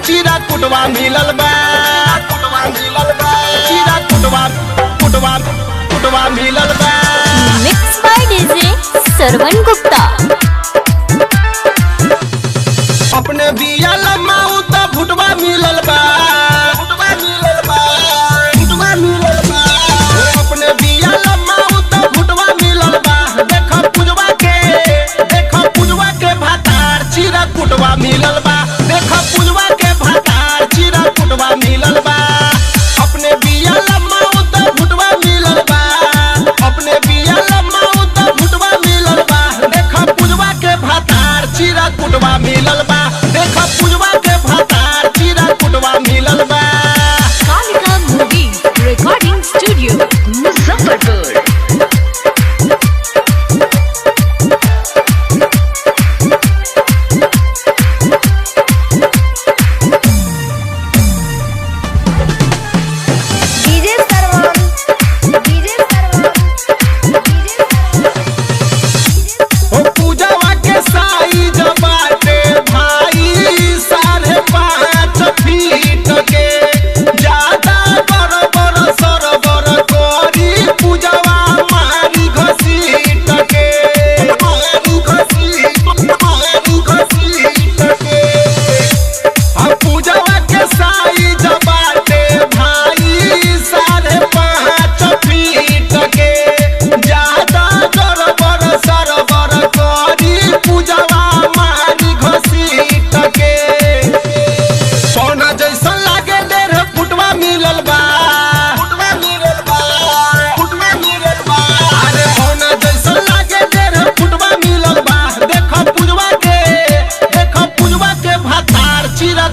चीरा कुटवा मिलल बा, चीरा कुटवा मिलल बा। मिक्स बाय डीजे श्रवण गुप्ता। अपने बिया लम्माऊ त भुटवा मिलल बा, अपने बिया लम्माऊ त भुटवा मिलल बा। देखो पुजवा के भातार चीरा कुटवा मिलल बा, देखो पुजवा के भातार चीरा कुटवा मिलल बा। अपने बिया लम्माऊ त भुटवा मिलल बा, अपने बिया लम्माऊ त भुटवा मिलल बा। देखो पुजवा के भातार चीरा कुटवा मिलल बा, देखो पुजवा के भातार चीरा कुटवा मिलल बा। Kalika movie recording studio Muzaffarpur.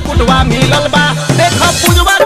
कुटवा मिलल बा, देखो पुजवा